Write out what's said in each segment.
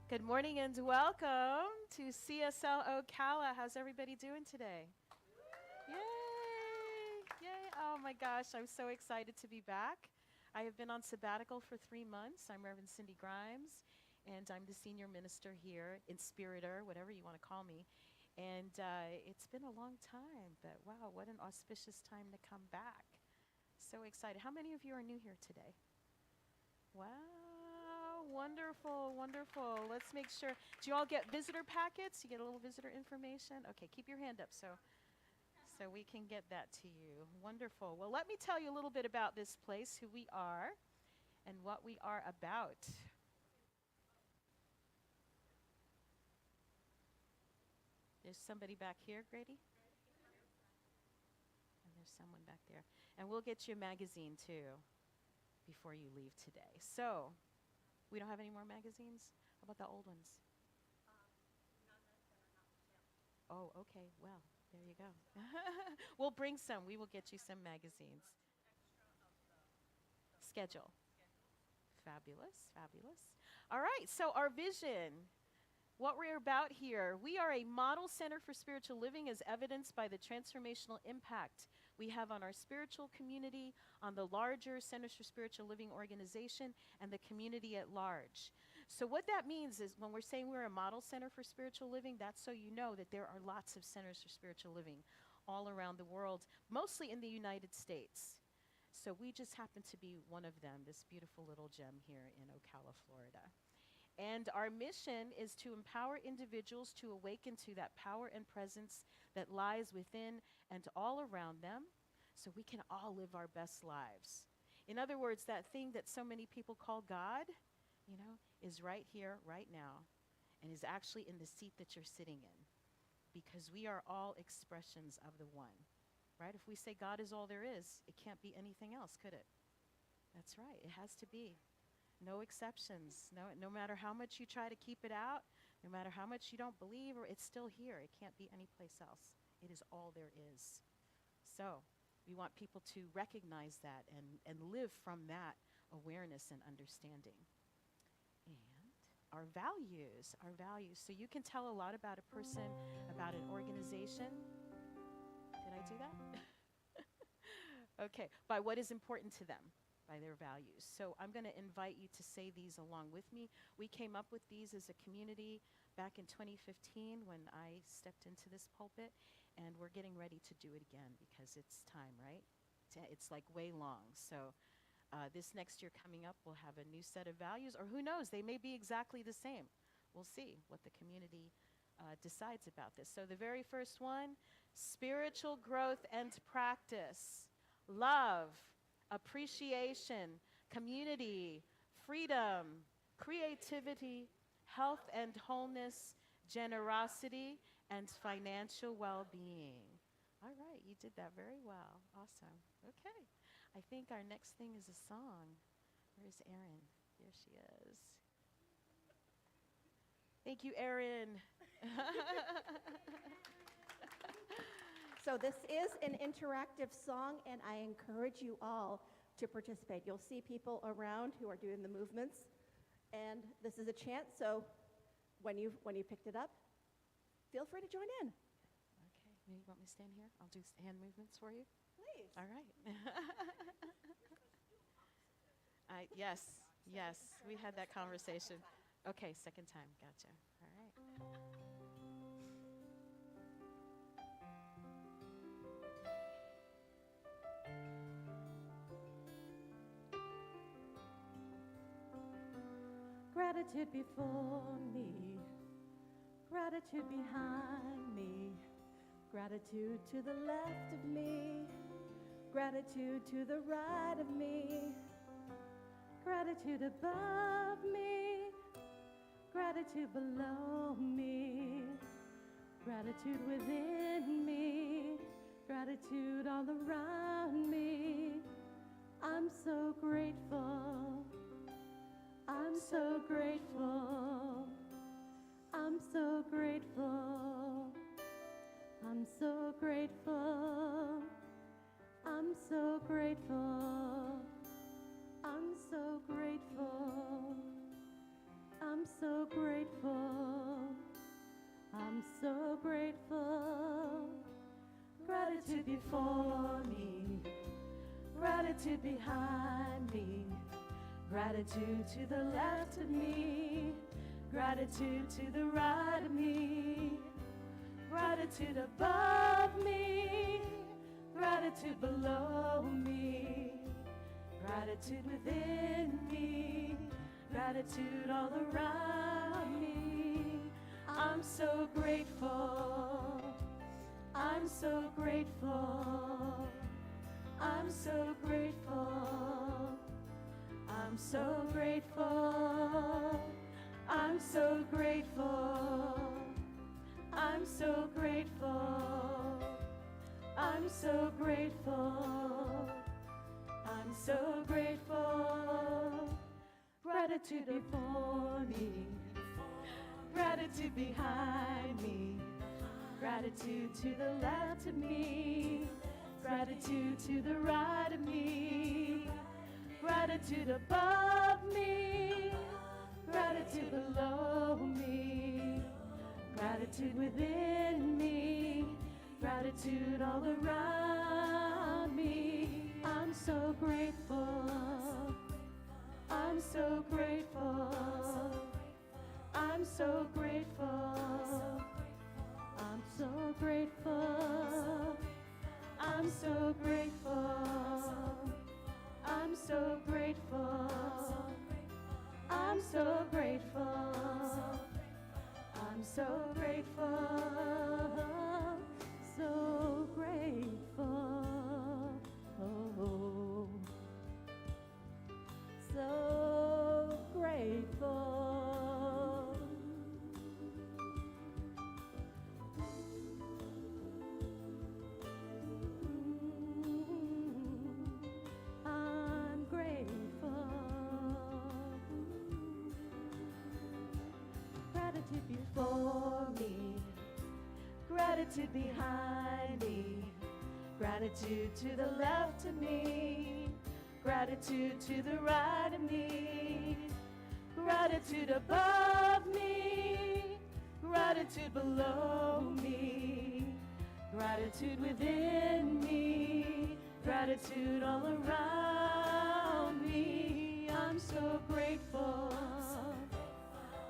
Good morning and welcome to CSL Ocala. How's everybody doing today? Yay! Yay! Oh my gosh, I'm so excited to be back. I have been on sabbatical for 3 months. I'm Reverend Cindy Grimes, and I'm the senior minister here, inspirator, whatever you want to call me. And it's been a long time, but wow, what an auspicious time to come back. So excited. How many of you are new here today? Wow, wonderful, wonderful. Let's make sure. Do you all get visitor packets? You get a little visitor information? Okay, keep your hand up so we can get that to you. Wonderful. Well, let me tell you a little bit about this place, who we are, and what we are about. There's somebody back here, Grady? And there's someone back there. And we'll get you a magazine, too, before you leave today. So, we don't have any more magazines? How about the old ones? Oh, okay. Well, there you go. We'll bring some. We will get you some magazines. Schedule. Fabulous, fabulous. All right, so our vision, what we're about here, we are a model center for spiritual living as evidenced by the transformational impact we have on our spiritual community, on the larger Centers for Spiritual Living organization, and the community at large. So what that means is when we're saying we're a model center for spiritual living, that's so you know that there are lots of centers for spiritual living all around the world, mostly in the United States. So we just happen to be one of them, this beautiful little gem here in Ocala, Florida. And our mission is to empower individuals to awaken to that power and presence that lies within and all around them so we can all live our best lives. In other words, that thing that so many people call God, is right here, right now, and is actually in the seat that you're sitting in, because we are all expressions of the one, right? If we say God is all there is, it can't be anything else, could it? That's right, it has to be. No exceptions. No matter how much you try to keep it out, no matter how much you don't believe, or it's still here. It can't be anyplace else. It is all there is. So we want people to recognize that and live from that awareness and understanding. And our values, our values. So you can tell a lot about a person, about an organization. Did I do that? Okay, by what is important to them, by their values. So I'm going to invite you to say these along with me. We came up with these as a community back in 2015 when I stepped into this pulpit, and we're getting ready to do it again because it's time, right? It's like way long. So this next year coming up, we'll have a new set of values, or who knows, they may be exactly the same. We'll see what the community decides about this. So the very first one, spiritual growth and practice, love, appreciation, community, freedom, creativity, health and wholeness, generosity, and financial well-being. All right, you did that very well. Awesome. Okay. I think our next thing is a song. Where's Erin? There she is. Thank you, Erin. So this is an interactive song, and I encourage you all to participate. You'll see people around who are doing the movements, and this is a chance. So when you picked it up, feel free to join in. Okay, you want me to stand here? I'll do hand movements for you. Please. All right. Yes, we had that conversation. Okay, second time, gotcha. All right. Gratitude before me, gratitude behind me, gratitude to the left of me, gratitude to the right of me, gratitude above me, gratitude below me, gratitude within me, gratitude all around me. I'm so grateful. I'm so grateful. I'm so grateful. I'm so grateful. I'm so grateful. I'm so grateful. I'm so grateful. I'm so grateful. Gratitude before me, gratitude behind me, gratitude to the left of me, gratitude to the right of me, gratitude above me, gratitude below me, gratitude within me, gratitude all around me. I'm so grateful. I'm so grateful. I'm so grateful. I'm so grateful. I'm so grateful. I'm so grateful. I'm so grateful. I'm so grateful. Gratitude before me, gratitude behind me, gratitude to the left of me, gratitude to the right of me, gratitude above me, gratitude below me, gratitude within me, gratitude all around me. I'm so grateful. I'm so grateful. I'm so grateful. I'm so grateful. I'm so grateful. I'm so grateful. I'm so grateful. I'm so grateful. So grateful. Oh, so grateful. I'm grateful. Gratitude before me, gratitude behind me, gratitude to the left of me, gratitude to the right of me, gratitude above me, gratitude below me, gratitude within me, gratitude all around me. I'm so grateful.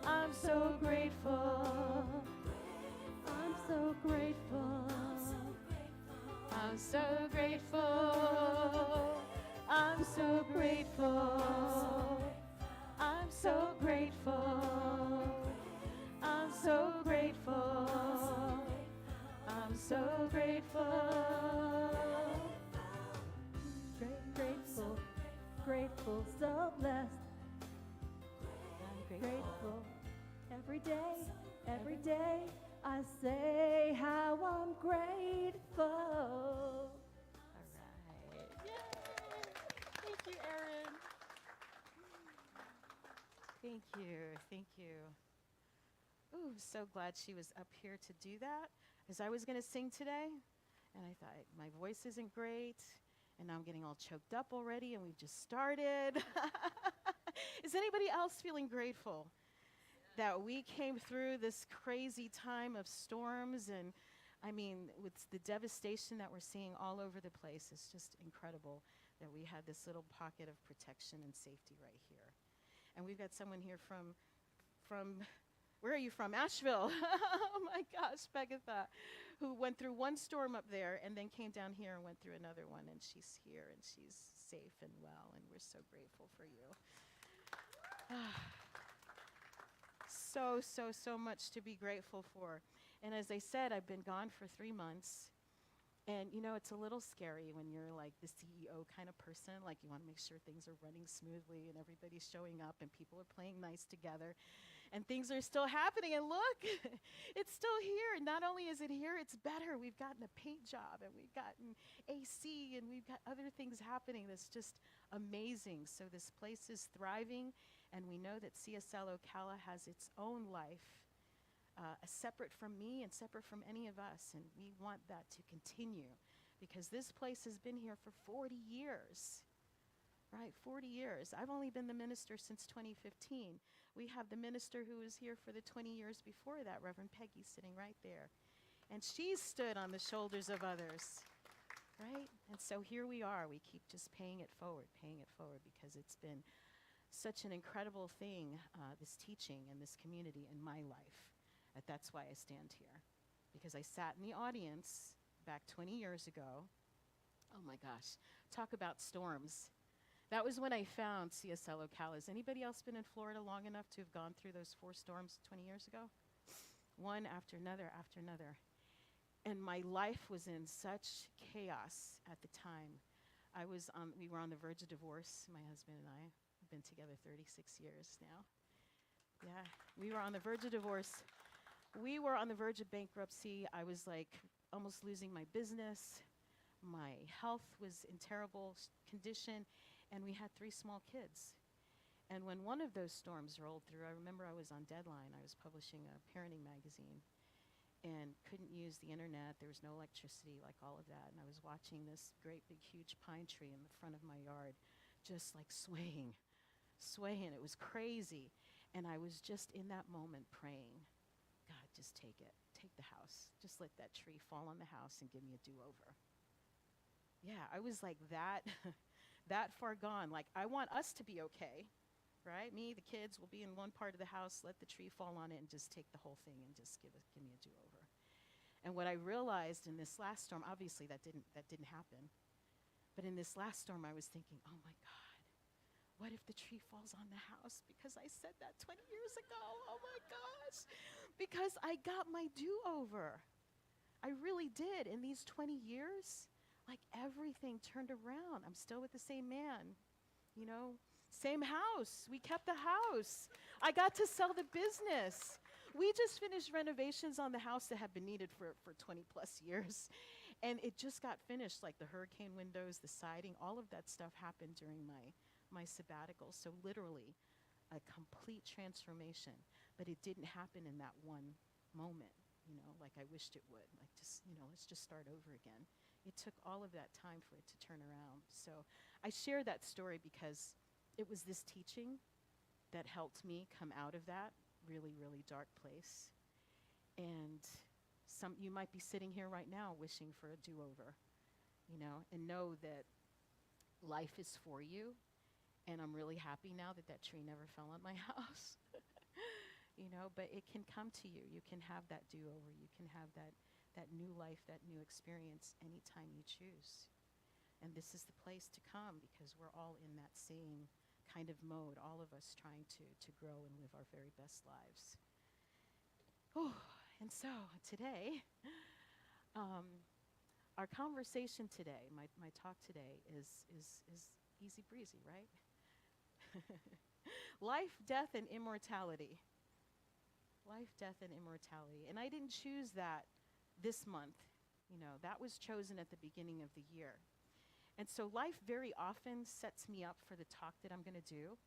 I'm so grateful. I'm so grateful. I'm so grateful. I'm so grateful. I'm so grateful. I'm so grateful. I'm so grateful. Grateful, grateful, so blessed. I'm grateful. Every day, I say how I'm grateful. All right. Yay! Thank you, Erin. Thank you. Thank you. Ooh, so glad she was up here to do that. As I was going to sing today, and I thought, my voice isn't great, and now I'm getting all choked up already, and we've just started. Is anybody else feeling grateful that we came through this crazy time of storms? And I mean, with the devastation that we're seeing all over the place, it's just incredible that we had this little pocket of protection and safety right here. And we've got someone here from where are you from? Asheville. Oh my gosh, Pegatha, who went through one storm up there and then came down here and went through another one, and she's here and she's safe and well, and we're so grateful for you. So much to be grateful for. And as I said, I've been gone for 3 months. And you know, it's a little scary when you're like the CEO kind of person, like you want to make sure things are running smoothly and everybody's showing up and people are playing nice together and things are still happening. And look, it's still here. Not only is it here, it's better. We've gotten a paint job and we've gotten AC and we've got other things happening that's just amazing. So this place is thriving, and we know that CSL Ocala has its own life, separate from me and separate from any of us, and we want that to continue because this place has been here for 40 years, right? 40 years. I've only been the minister since 2015, We have the minister who was here for the 20 years before that, Reverend Peggy, sitting right there. And she stood on the shoulders of others, right? And so here we are. We keep just paying it forward, because it's been such an incredible thing, this teaching and this community in my life. That's why I stand here. Because I sat in the audience back 20 years ago. Oh my gosh, talk about storms. That was when I found CSL Ocala. Anybody else been in Florida long enough to have gone through those 4 storms 20 years ago? One after another after another. And my life was in such chaos at the time. We were on the verge of divorce, my husband and I. We've been together 36 years now. Yeah, we were on the verge of divorce. We were on the verge of bankruptcy. I was like almost losing my business. My health was in terrible condition, and we had 3 small kids. And when one of those storms rolled through, I remember I was on deadline. I was publishing a parenting magazine and couldn't use the internet. There was no electricity, like all of that. And I was watching this great big huge pine tree in the front of my yard just like swaying. It was crazy. And I was just in that moment praying, God, just take it. Take the house. Just let that tree fall on the house and give me a do-over. Yeah, I was like that, that far gone. Like, I want us to be okay, right? Me, the kids will be in one part of the house, let the tree fall on it and just take the whole thing and just give me a do-over. And what I realized in this last storm, obviously that didn't happen. But in this last storm, I was thinking, oh my God, what if the tree falls on the house? Because I said that 20 years ago. Oh my gosh. Because I got my do-over. I really did. In these 20 years, like everything turned around. I'm still with the same man, you know, same house. We kept the house. I got to sell the business. We just finished renovations on the house that had been needed for 20 plus years. And it just got finished, like the hurricane windows, the siding, all of that stuff happened during my sabbatical. So literally a complete transformation, but it didn't happen in that one moment, you know, like I wished it would. Like, just, you know, let's just start over again. It took all of that time for it to turn around. So I share that story because it was this teaching that helped me come out of that really, really dark place. And you might be sitting here right now wishing for a do-over, you know, and know that life is for you. And I'm really happy now that that tree never fell on my house, you know, but it can come to you. You can have that do-over. You can have that new life, that new experience anytime you choose. And this is the place to come because we're all in that same kind of mode, all of us trying to grow and live our very best lives. Oh, and so today, our conversation today, my talk today is easy breezy, right? Life, death, and immortality. Life, death, and immortality. And I didn't choose that this month. You know, that was chosen at the beginning of the year. And so life very often sets me up for the talk that I'm going to do.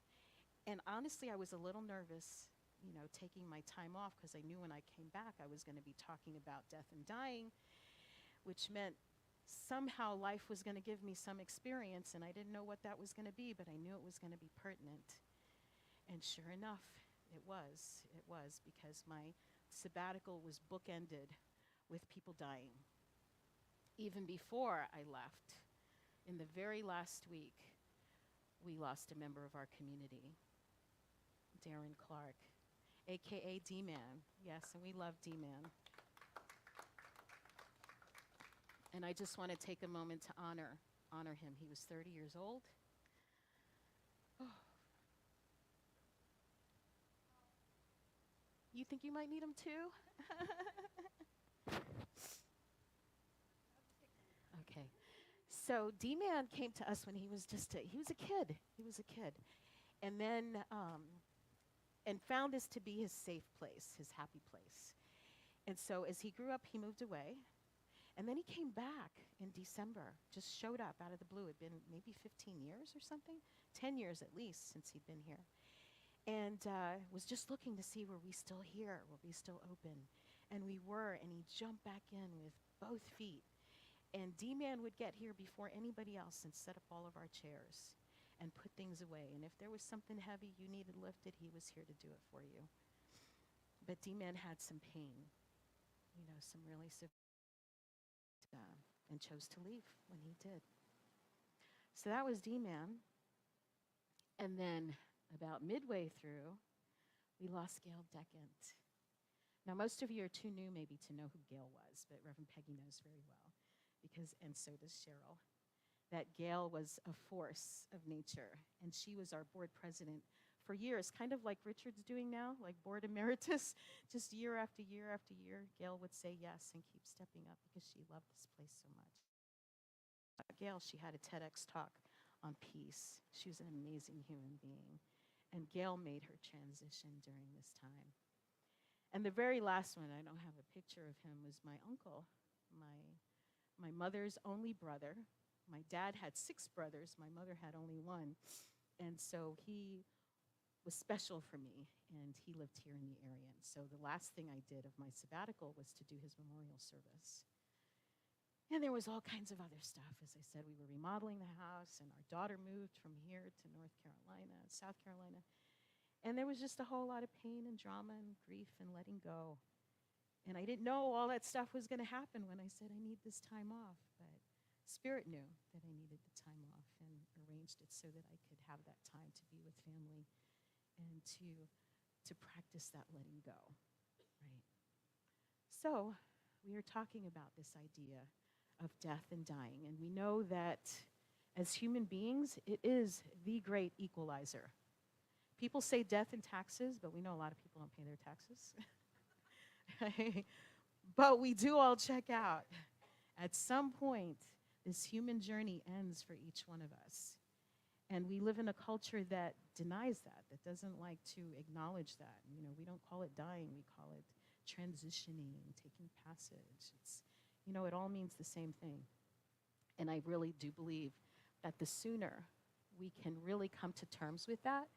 And honestly, I was a little nervous, you know, taking my time off because I knew when I came back I was going to be talking about death and dying, which meant somehow life was going to give me some experience, and I didn't know what that was going to be, but I knew it was going to be pertinent. And sure enough, it was. It was, because my sabbatical was bookended with people dying. Even before I left, in the very last week, we lost a member of our community, Darren Clark, a.k.a. D-Man. Yes, and we love D-Man. And I just want to take a moment to honor him. He was 30 years old. Oh. You think you might need him too? Okay. So D-Man came to us when he was he was a kid. He was a kid. And then, and found this to be his safe place, his happy place. And so as he grew up, he moved away. And then he came back in December, just showed up out of the blue. It had been maybe 15 years or something, 10 years at least since he'd been here. And was just looking to see, were we still here? Were we still open? And we were, and he jumped back in with both feet. And D-Man would get here before anybody else and set up all of our chairs. and put things away. And if there was something heavy you needed lifted, he was here to do it for you. But D-Man had some pain, some really severe, and chose to leave when he did. So that was D-Man. And then about midway through, we lost Gail Decant. Now, most of you are too new maybe to know who Gail was, but Reverend Peggy knows very well, and so does Cheryl, that Gail was a force of nature, and she was our board president for years, kind of like Richard's doing now, like board emeritus, just year after year after year. Gail would say yes and keep stepping up because she loved this place so much. Gail, she had a TEDx talk on peace. She was an amazing human being, and Gail made her transition during this time. And the very last one, I don't have a picture of him, was my uncle, my mother's only brother. My dad had 6 brothers. My mother had only 1. And so he was special for me, and he lived here in the area. And so the last thing I did of my sabbatical was to do his memorial service. And there was all kinds of other stuff. As I said, we were remodeling the house, and our daughter moved from here to North Carolina, South Carolina. And there was just a whole lot of pain and drama and grief and letting go. And I didn't know all that stuff was going to happen when I said I need this time off. But Spirit knew that I needed the time off and arranged it so that I could have that time to be with family and to practice that letting go, right? So we are talking about this idea of death and dying. And we know that as human beings, it is the great equalizer. People say death and taxes, but we know a lot of people don't pay their taxes. Right? But we do all check out. At some point, this human journey ends for each one of us. And we live in a culture that denies that doesn't like to acknowledge that. We don't call it dying, we call it transitioning, taking passage. It all means the same thing. And I really do believe that the sooner we can really come to terms with that,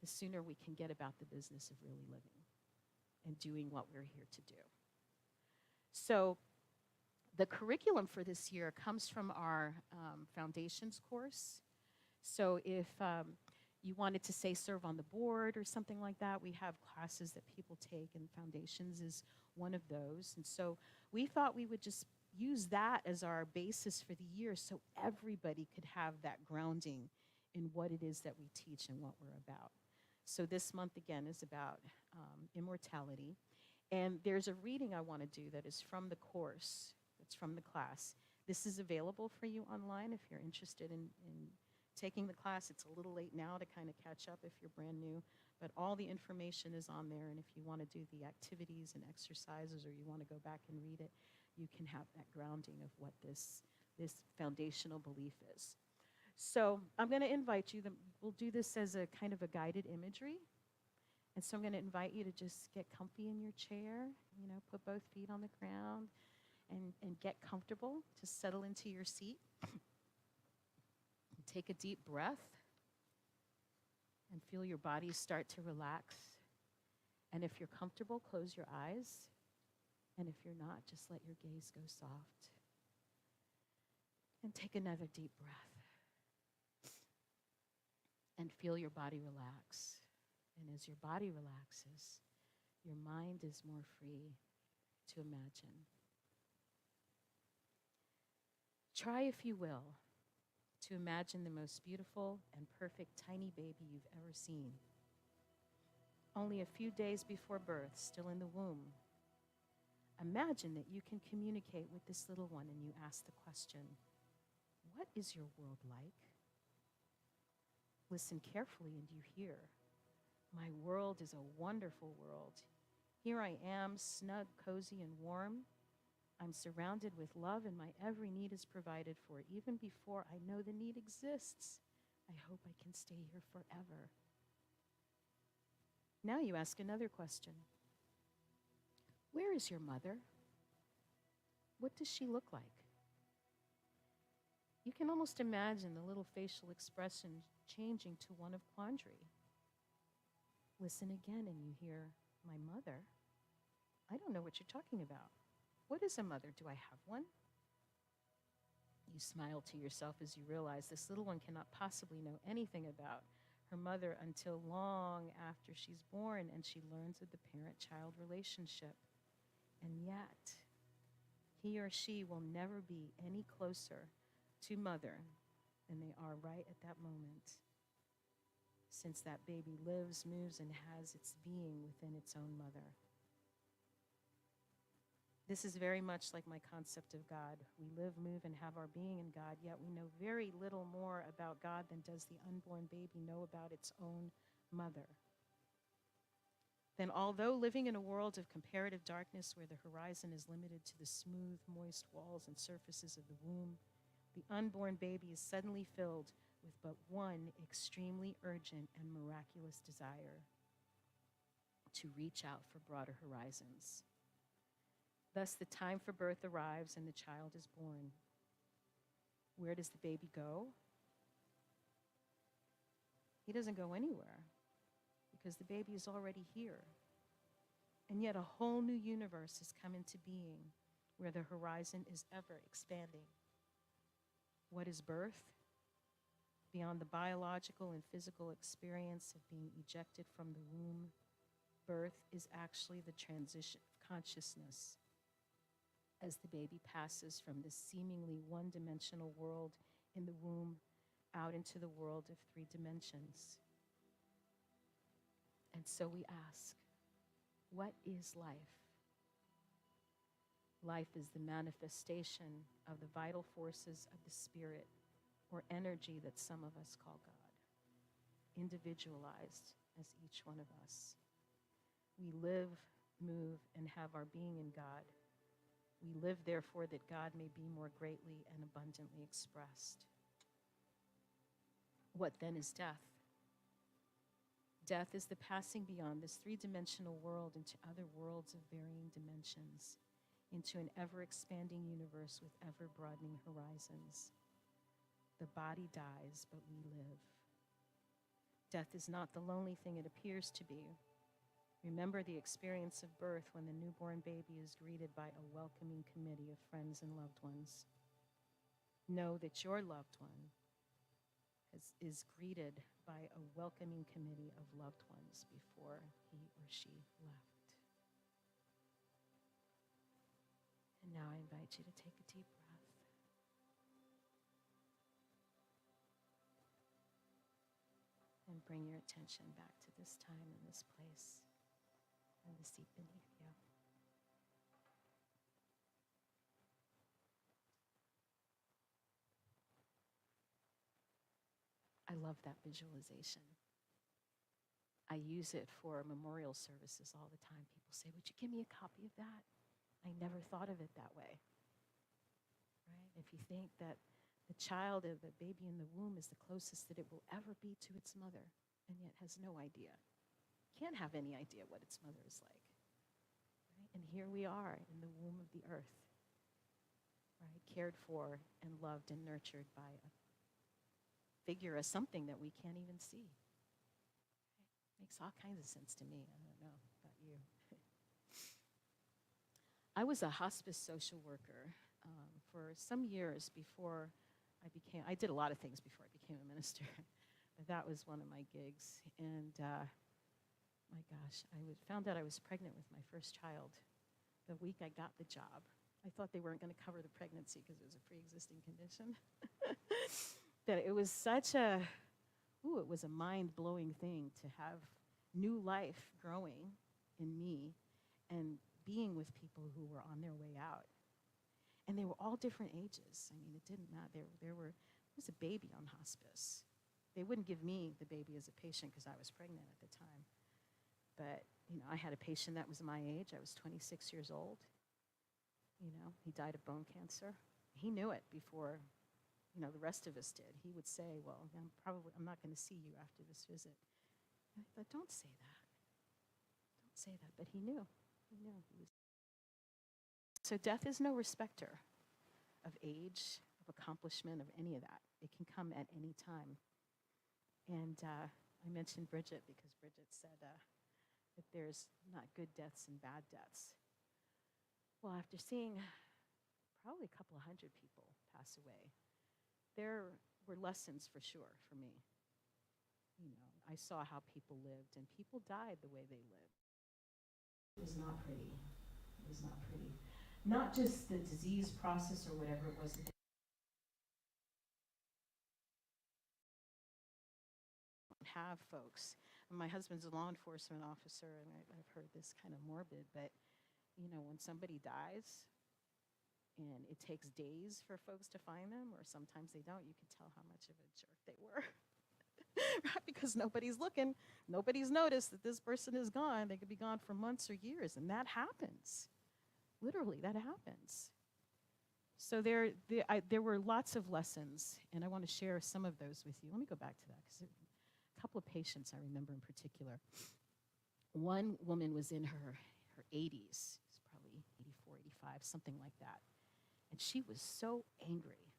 the sooner we can get about the business of really living and doing what we're here to do. So the curriculum for this year comes from our foundations course. So if you wanted to say serve on the board or something like that, we have classes that people take, and foundations is one of those. And so we thought we would just use that as our basis for the year so everybody could have that grounding in what it is that we teach and what we're about. So this month, again, is about immortality. And there's a reading I want to do that is from the course, that's from the class. This is available for you online if you're interested in taking the class. It's a little late now to kind of catch up if you're brand new, but all the information is on there. And if you want to do the activities and exercises, or you want to go back and read it, you can have that grounding of what this foundational belief is. So I'm going to invite you, we'll do this as a kind of a guided imagery. And so I'm going to invite you to just get comfy in your chair, put both feet on the ground and get comfortable. Just settle into your seat. Take a deep breath and feel your body start to relax. And if you're comfortable, close your eyes. And if you're not, just let your gaze go soft. And take another deep breath. And feel your body relax. And as your body relaxes, your mind is more free to imagine. Try, if you will, to imagine the most beautiful and perfect tiny baby you've ever seen. Only a few days before birth, still in the womb. Imagine that you can communicate with this little one and you ask the question, what is your world like? Listen carefully and you hear, my world is a wonderful world. Here I am, snug, cozy, and warm. I'm surrounded with love and my every need is provided for, even before I know the need exists. I hope I can stay here forever. Now you ask another question. Where is your mother? What does she look like? You can almost imagine the little facial expression changing to one of quandary. Listen again and you hear, my mother? I don't know what you're talking about. What is a mother? Do I have one? You smile to yourself as you realize this little one cannot possibly know anything about her mother until long after she's born and she learns of the parent-child relationship. And yet, he or she will never be any closer to mother than they are right at that moment, since that baby lives, moves, and has its being within its own mother. This is very much like my concept of God. We live, move, and have our being in God, yet we know very little more about God than does the unborn baby know about its own mother. Then, although living in a world of comparative darkness where the horizon is limited to the smooth, moist walls and surfaces of the womb, the unborn baby is suddenly filled with but one extremely urgent and miraculous desire: to reach out for broader horizons. Thus, the time for birth arrives and the child is born. Where does the baby go? He doesn't go anywhere because the baby is already here. And yet a whole new universe has come into being where the horizon is ever expanding. What is birth? Beyond the biological and physical experience of being ejected from the womb, birth is actually the transition of consciousness as the baby passes from this seemingly one-dimensional world in the womb out into the world of 3 dimensions. And so we ask, what is life? Life is the manifestation of the vital forces of the spirit or energy that some of us call God, individualized as each one of us. We live, move, and have our being in God. We live, therefore, that God may be more greatly and abundantly expressed. What then is death? Death is the passing beyond this 3-dimensional world into other worlds of varying dimensions, into an ever-expanding universe with ever-broadening horizons. The body dies, but we live. Death is not the lonely thing it appears to be. Remember the experience of birth when the newborn baby is greeted by a welcoming committee of friends and loved ones. Know that your loved one is greeted by a welcoming committee of loved ones before he or she left. And now I invite you to take a deep breath. And bring your attention back to this time and this place and the seat beneath you. I love that visualization. I use it for memorial services all the time. People say, would you give me a copy of that? I never thought of it that way. Right? If you think that the child or the baby in the womb is the closest that it will ever be to its mother, and yet has no idea. Can't have any idea what its mother is like. Right? And here we are in the womb of the earth, right? Cared for and loved and nurtured by a figure as something that we can't even see. Right? Makes all kinds of sense to me. I don't know about you. I was a hospice social worker for some years before I did a lot of things before I became a minister, but that was one of my gigs. And my gosh, found out I was pregnant with my first child the week I got the job. I thought they weren't going to cover the pregnancy because it was a pre-existing condition. That it was it was a mind-blowing thing to have new life growing in me and being with people who were on their way out. And they were all different ages. I mean, it didn't matter. There was a baby on hospice. They wouldn't give me the baby as a patient because I was pregnant at the time. But, I had a patient that was my age. I was 26 years old. He died of bone cancer. He knew it before, the rest of us did. He would say, well, I'm not going to see you after this visit. And I thought, don't say that. Don't say that. But he knew. He knew. So death is no respecter of age, of accomplishment, of any of that. It can come at any time. And I mentioned Bridget because Bridget said that there's not good deaths and bad deaths. Well, after seeing probably a couple of hundred people pass away. There were lessons for sure for me. You know, I saw how people lived, and people died the way they lived. It was not pretty. It was not pretty. Not just the disease process or whatever it was that they have, folks. And my husband's a law enforcement officer, and I've heard this kind of morbid, but you know, when somebody dies and it takes days for folks to find them, or sometimes they don't, you can tell how much of a jerk they were. Right? Because nobody's looking, nobody's noticed that this person is gone. They could be gone for months or years, and that happens. Literally, that happens. So there were lots of lessons, and I want to share some of those with you. Let me go back to that, because a couple of patients I remember in particular. One woman was in her 80s, she's probably 84, 85, something like that. And she was so angry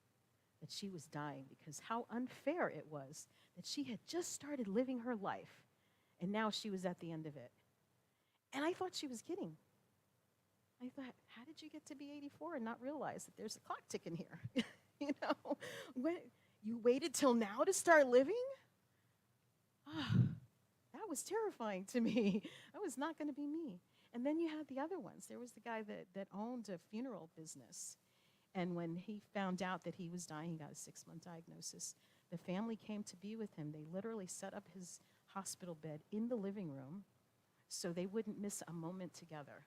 that she was dying because how unfair it was that she had just started living her life and now she was at the end of it. And I thought she was kidding. I thought, how did you get to be 84 and not realize that there's a clock ticking here? You know, when you waited till now to start living? That was terrifying to me. That was not going to be me. And then you had the other ones. There was the guy that owned a funeral business. And when he found out that he was dying, he got a 6-month diagnosis. The family came to be with him. They literally set up his hospital bed in the living room so they wouldn't miss a moment together.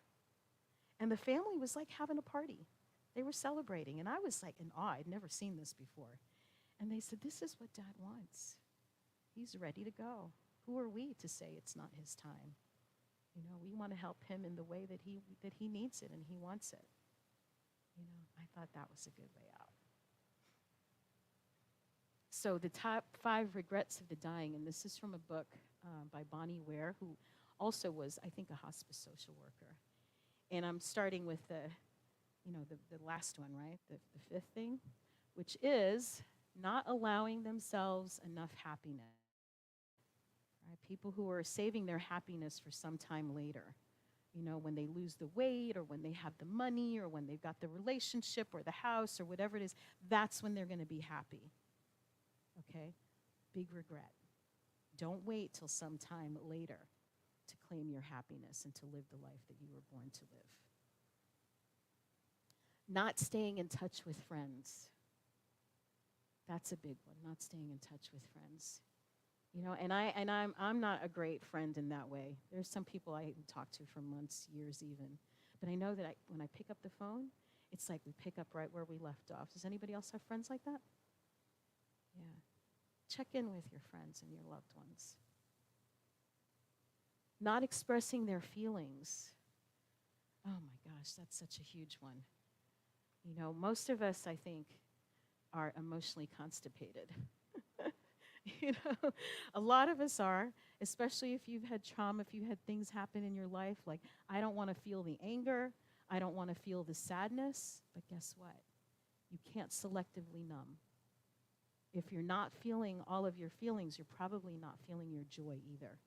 And the family was like having a party. They were celebrating. And I was like in awe. I'd never seen this before. And they said, this is what Dad wants. He's ready to go. Who are we to say it's not his time? You know, we want to help him in the way that he needs it and he wants it. You know, I thought that was a good way out. So the top 5 regrets of the dying, and this is from a book by Bonnie Ware, who also was, I think, a hospice social worker. And I'm starting with the last one, right? The 5th thing, which is not allowing themselves enough happiness. Right? People who are saving their happiness for some time later. You know, when they lose the weight or when they have the money or when they've got the relationship or the house or whatever it is, that's when they're going to be happy. Okay? Big regret. Don't wait till some time later to claim your happiness and to live the life that you were born to live. Not staying in touch with friends. That's a big one, not staying in touch with friends. You know, and I'm not a great friend in that way. There's some people I haven't talked to for months, years even. But I know that when I pick up the phone, it's like we pick up right where we left off. Does anybody else have friends like that? Yeah. Check in with your friends and your loved ones. Not expressing their feelings. Oh my gosh, that's such a huge one. You know, most of us, I think, are emotionally constipated. You know, a lot of us are, especially if you've had trauma, if you've had things happen in your life, like, I don't want to feel the anger, I don't want to feel the sadness, but guess what? You can't selectively numb. If you're not feeling all of your feelings, you're probably not feeling your joy either.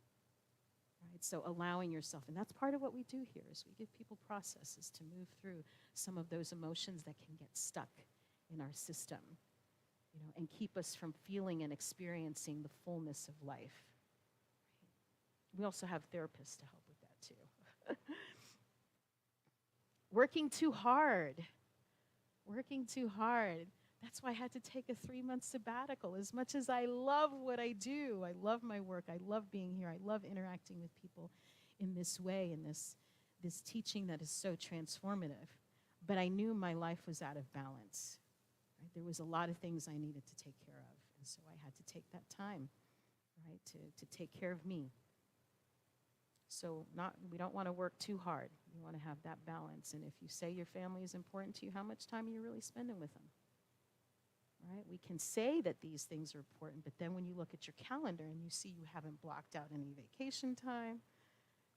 Right? So allowing yourself, and that's part of what we do here, is we give people processes to move through some of those emotions that can get stuck in our system. You know, and keep us from feeling and experiencing the fullness of life. Right? We also have therapists to help with that too. Working too hard. Working too hard. That's why I had to take a 3-month sabbatical. As much as I love what I do, I love my work, I love being here, I love interacting with people in this way, in this teaching that is so transformative. But I knew my life was out of balance. Right? There was a lot of things I needed to take care of, and so I had to take that time, right, to take care of me. So we don't want to work too hard. You want to have that balance, and if you say your family is important to you, how much time are you really spending with them? Right? We can say that these things are important, but then when you look at your calendar and you see you haven't blocked out any vacation time,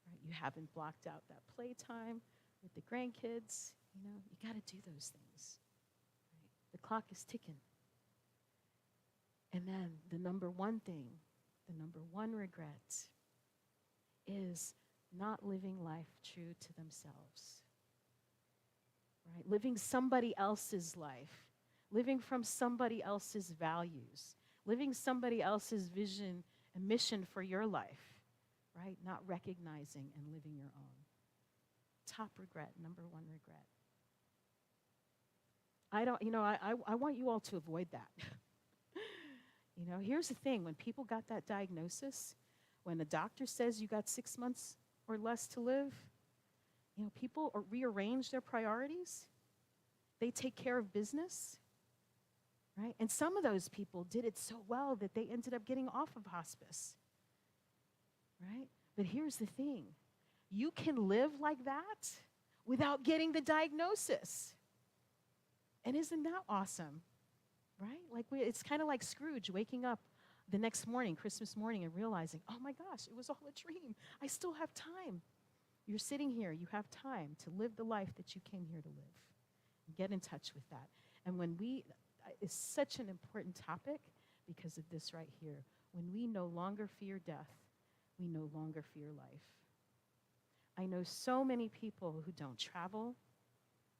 right? You haven't blocked out that play time with the grandkids, you know, you got to do those things. The clock is ticking. And then the number one thing, the number one regret is not living life true to themselves. right? Living somebody else's life, living from somebody else's values, living somebody else's vision and mission for your life, right? Not recognizing and living your own. Top regret, number one regret. I want you all to avoid that. Here's the thing. When people got that diagnosis, when the doctor says you got 6 months or less to live, people rearrange their priorities. They take care of business, right? And some of those people did it so well that they ended up getting off of hospice, right? But here's the thing. You can live like that without getting the diagnosis. And isn't that awesome, right? It's kind of like Scrooge waking up the next morning, Christmas morning, and realizing, oh my gosh, it was all a dream. I still have time. You're sitting here. You have time to live the life that you came here to live. Get in touch with that. And it's such an important topic because of this right here. When we no longer fear death, we no longer fear life. I know so many people who don't travel,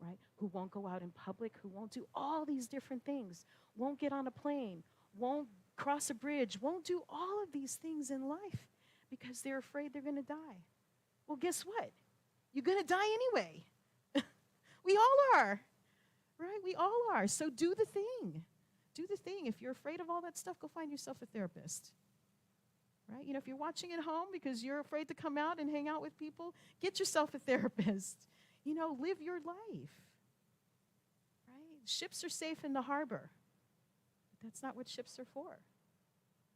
right? Who won't go out in public, who won't do all these different things, won't get on a plane, won't cross a bridge, won't do all of these things in life because they're afraid they're going to die. Well, guess what? You're going to die anyway. We all are, right? We all are. So do the thing. Do the thing. If you're afraid of all that stuff, go find yourself a therapist. Right? If you're watching at home because you're afraid to come out and hang out with people, get yourself a therapist. Live your life. Right? Ships are safe in the harbor. But that's not what ships are for.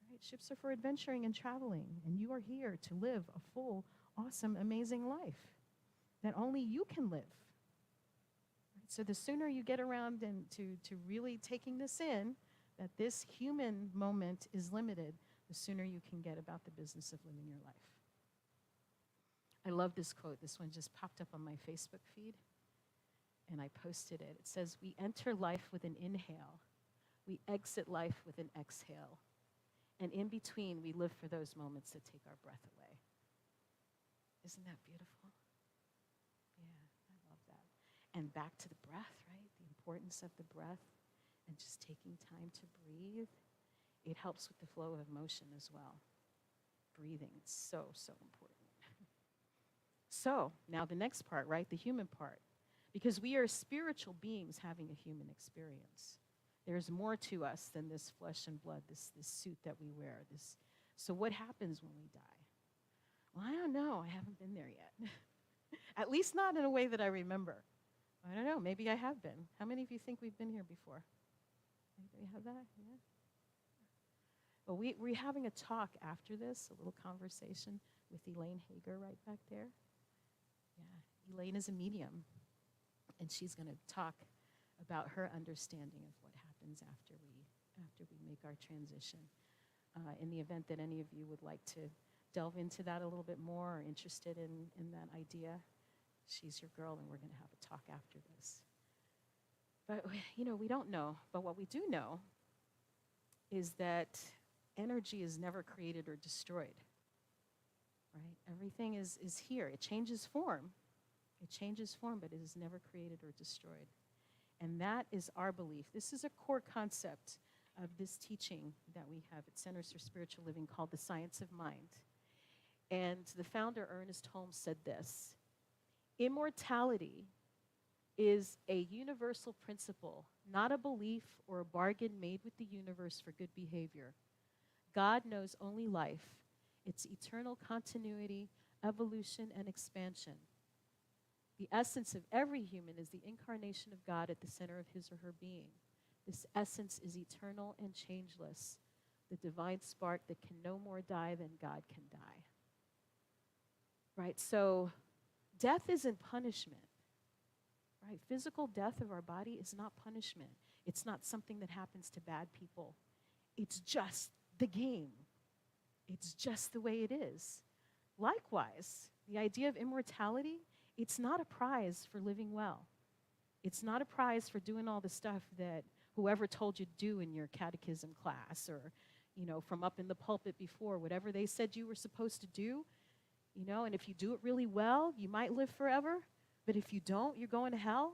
Right? Ships are for adventuring and traveling. And you are here to live a full, awesome, amazing life that only you can live. Right? So the sooner you get around and to really taking this in, that this human moment is limited, the sooner you can get about the business of living your life. I love this quote. This one just popped up on my Facebook feed, and I posted it. It says, "We enter life with an inhale. We exit life with an exhale. And in between, we live for those moments that take our breath away." Isn't that beautiful? Yeah, I love that. And back to the breath, right? The importance of the breath and just taking time to breathe. It helps with the flow of emotion as well. Breathing is so, so important. So now the next part, right? The human part. Because we are spiritual beings having a human experience. There's more to us than this flesh and blood, this suit that we wear. So what happens when we die? Well, I don't know. I haven't been there yet. At least not in a way that I remember. I don't know. Maybe I have been. How many of you think we've been here before? Anybody have that? Yeah. Well, we're having a talk after this, a little conversation with Elaine Hager right back there. Yeah, Elaine is a medium, and she's going to talk about her understanding of what happens after we make our transition. In the event that any of you would like to delve into that a little bit more or interested in that idea, she's your girl, and we're going to have a talk after this. But, we don't know. But what we do know is that energy is never created or destroyed, right? Everything is here. It changes form. It changes form, but it is never created or destroyed. And that is our belief. This is a core concept of this teaching that we have at Centers for Spiritual Living called the Science of Mind. And the founder, Ernest Holmes, said this: "Immortality is a universal principle, not a belief or a bargain made with the universe for good behavior. God knows only life, its eternal continuity, evolution, and expansion. The essence of every human is the incarnation of God at the center of his or her being. This essence is eternal and changeless, the divine spark that can no more die than God can die." Right? So death isn't punishment. Right? Physical death of our body is not punishment. It's not something that happens to bad people. It's just the game. It's just the way it is. Likewise, the idea of immortality, it's not a prize for living well. It's not a prize for doing all the stuff that whoever told you to do in your catechism class or, from up in the pulpit before, whatever they said you were supposed to do, and if you do it really well, you might live forever, but if you don't, you're going to hell.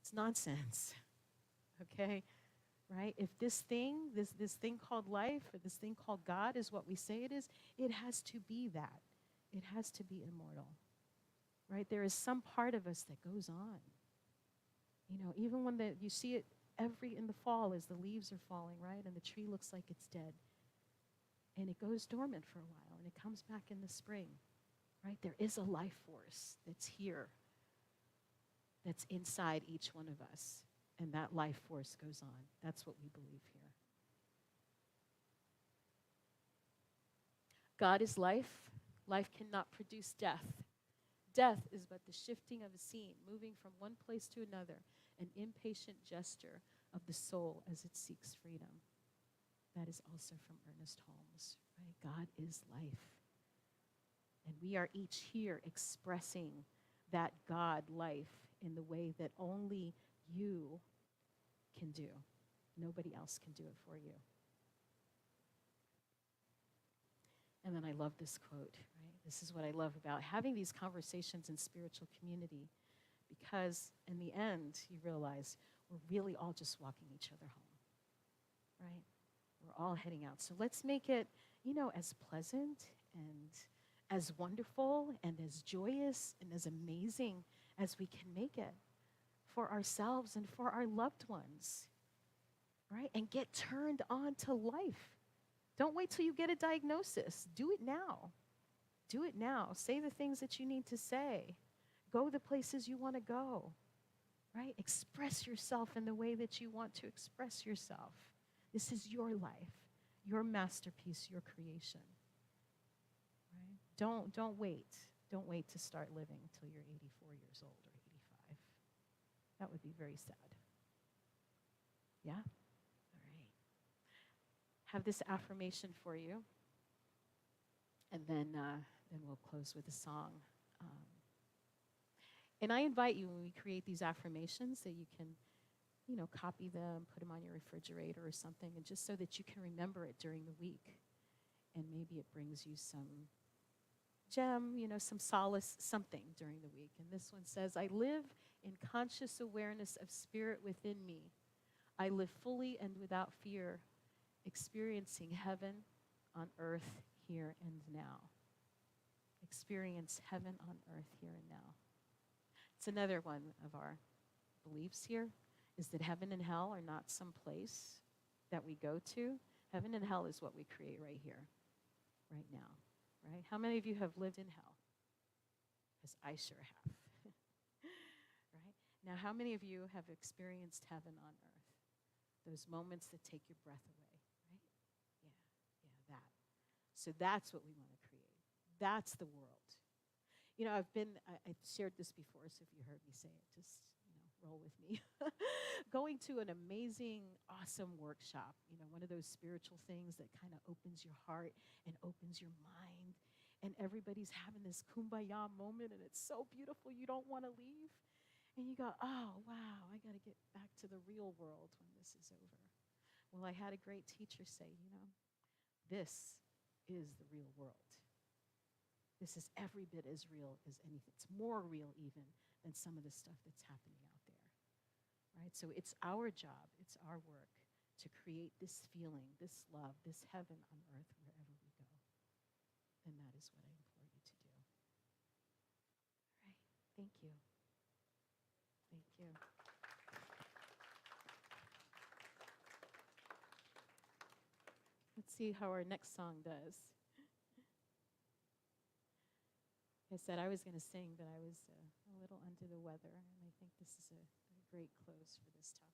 It's nonsense. Okay? Right? If this thing, this thing called life, or this thing called God is what we say it has to be that. It has to be immortal. Right? There is some part of us that goes on. Even when you see it in the fall as the leaves are falling, right? And the tree looks like it's dead. And it goes dormant for a while and it comes back in the spring. Right? There is a life force that's here, that's inside each one of us. And that life force goes on. That's what we believe here. God is life. Life cannot produce death. Death is but the shifting of a scene, moving from one place to another, an impatient gesture of the soul as it seeks freedom. That is also from Ernest Holmes, right? God is life. And we are each here expressing that God life in the way that only you can do. Nobody else can do it for you. And then I love this quote, right? This is what I love about having these conversations in spiritual community, because in the end, you realize we're really all just walking each other home, right? We're all heading out. So let's make it, as pleasant and as wonderful and as joyous and as amazing as we can make it for ourselves and for our loved ones, right? And get turned on to life. Don't wait till you get a diagnosis. Do it now. Do it now. Say the things that you need to say. Go the places you want to go, right? Express yourself in the way that you want to express yourself. This is your life, your masterpiece, your creation, right? Don't wait. Don't wait to start living until you're 84 years old or 85. That would be very sad. Yeah? All right. Have this affirmation for you, and then we'll close with a song. And I invite you, when we create these affirmations, that you can, copy them, put them on your refrigerator or something, and just so that you can remember it during the week. And maybe it brings you some gem, some solace, something during the week. And this one says, I live in conscious awareness of spirit within me. I live fully and without fear, experiencing heaven on earth here and now. Experience heaven on earth here and now. It's another one of our beliefs here, is that heaven and hell are not some place that we go to. Heaven and hell is what we create right here, right now, right? How many of you have lived in hell? Because I sure have, right? Now, how many of you have experienced heaven on earth? Those moments that take your breath away, right? Yeah, that. So that's what we want to create. That's the world. I shared this before, so if you heard me say it, just, roll with me. Going to an amazing, awesome workshop, one of those spiritual things that kind of opens your heart and opens your mind, and everybody's having this kumbaya moment, and it's so beautiful, you don't want to leave. And you go, oh, wow, I got to get back to the real world when this is over. Well, I had a great teacher say, this is the real world. This is every bit as real as anything. It's more real even than some of the stuff that's happening out there, right? So it's our job, it's our work to create this feeling, this love, this heaven on earth wherever we go. And that is what I implore you to do. All right, thank you. Thank you. Let's see how our next song does. I said I was going to sing, but I was a little under the weather, and I think this is a great close for this topic.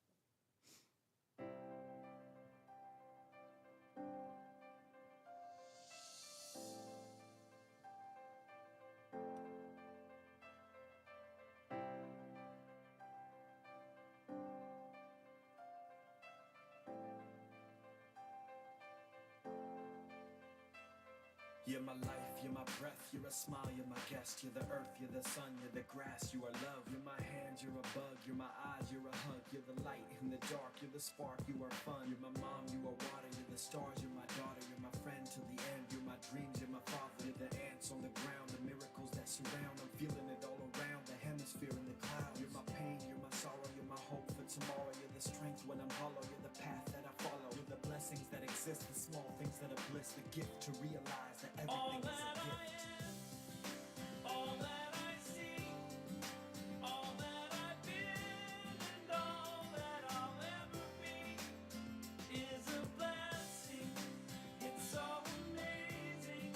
You're my life, you're my breath, you're a smile, you're my guest. You're the earth, you're the sun, you're the grass, you are love. You're my hands, you're a bug, you're my eyes, you're a hug. You're the light in the dark, you're the spark, you are fun. You're my mom, you are water, you're the stars, you're my daughter. You're my friend till the end, you're my dreams, you're my father. You're the ants on the ground, the miracles that surround. I'm feeling it all around, the hemisphere in the clouds. You're my pain, you're my sorrow, you're my exist, the small things that are bliss, the gift to realize that everything is a gift. All that I see, all that I've been, and all that I'll ever be is a blessing. It's so amazing,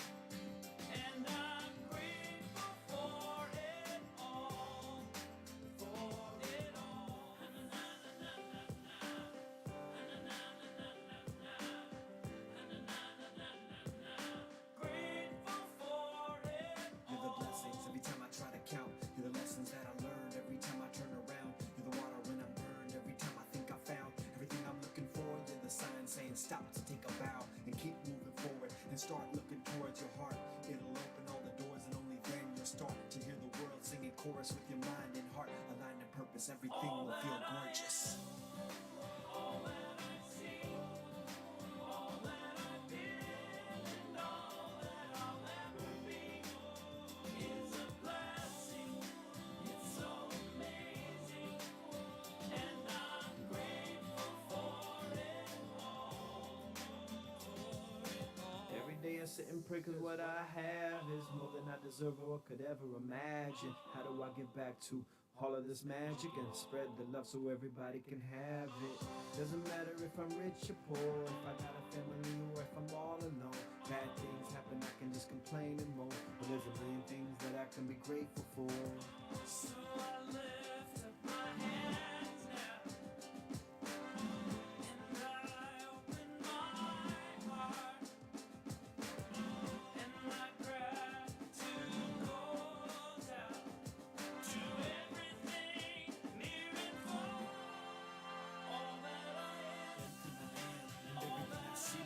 and I'm grateful for it all, for it all. Grateful for it You're the blessings every time I try to count. You're the lessons that I learned every time I turn around. You're the water when I'm burned every time I think I found everything I'm looking for. You're the sign saying stop to take a bow and keep moving forward and start looking towards your heart. It'll open all the doors and only then you'll start to hear the world singing chorus with your mind and heart aligned in purpose. Everything will feel gorgeous. all that I see, all that I've been, and all that I'll ever be is a blessing. It's so amazing, and I'm grateful for it all, Every day I sit and pray cause what I have is more than I deserve or could ever imagine. How do I get back to all of this magic and spread the love so everybody can have it? Doesn't matter if I'm rich or poor, if I got a family or if I'm all alone. Bad things happen, I can just complain and moan, but there's a million things that I can be grateful for. so I lift up my hands now, and I open my heart, and my gratitude goes out to everything near and far. All that I am, Everything I see,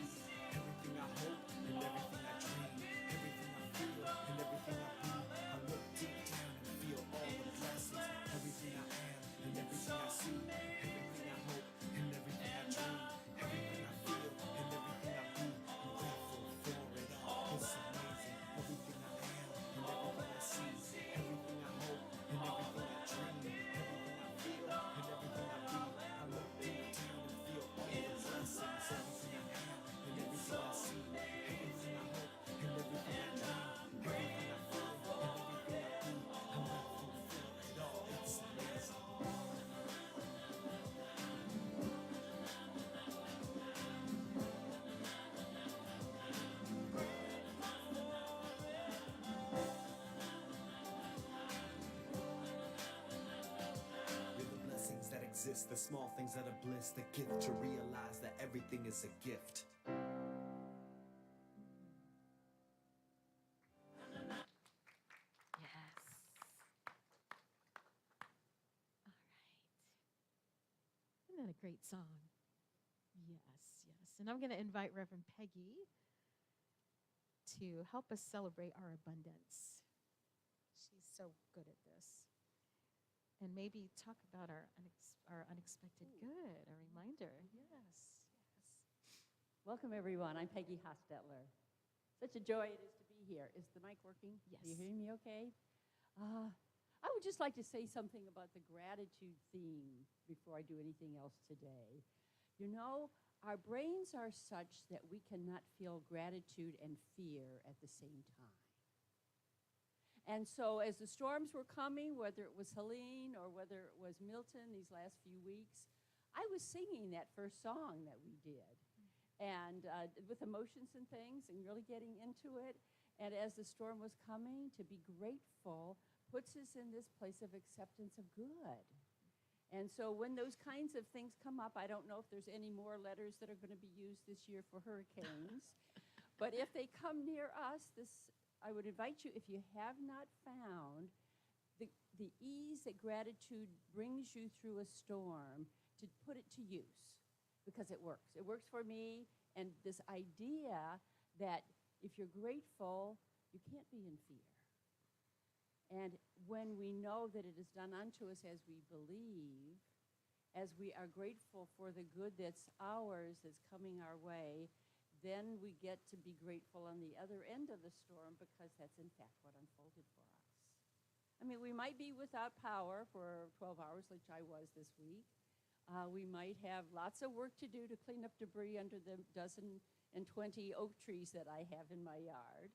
everything I hope, and everything I dream, everything I feel, and everything I be. I look deep down and feel all the blessings. Everything I am, and everything I see, everything I hope, and everything I dream, everything I feel, and everything I be. I'm grateful for it all. It's amazing. Everything I am, and everything I see, everything I hope, and everything I dream, everything I feel, and everything I be. I look deep down and feel all the blessings. Everything I am, and everything I see, everything I hope, and everything I dream, everything I feel, and everything I be. I'm grateful for it all. It's amazing. You're the blessings that exist, the small things that are bliss, the gift to realize that everything is a gift. Yes. All right. Isn't that a great song? Yes, yes. And I'm going to invite Reverend Peggy to help us celebrate our abundance. She's so good at this. And maybe talk about our unexpected good, a reminder. Yes, yes. Welcome, everyone. I'm Peggy Hostetler. Such a joy it is to be here. Is the mic working? Yes. Are you hearing me okay? I would just like to say something about the gratitude theme before I do anything else today. You know, our brains are such that we cannot feel gratitude and fear at the same time. And so as the storms were coming, whether it was Helene or whether it was Milton these last few weeks, I was singing that first song that we did. And with emotions and things and really getting into it. And as the storm was coming, to be grateful puts us in this place of acceptance of good. And so when those kinds of things come up, I don't know if there's any more letters that are going to be used this year for hurricanes. But if they come near us, I would invite you, if you have not found the ease that gratitude brings you through a storm, to put it to use, because it works. It works for me, and this idea that if you're grateful, you can't be in fear. And when we know that it is done unto us as we believe, as we are grateful for the good that's ours, that's coming our way, then we get to be grateful on the other end of the storm, because that's in fact what unfolded for us. I mean, we might be without power for 12 hours, which I was this week. We might have lots of work to do to clean up debris under the dozen and 20 oak trees that I have in my yard.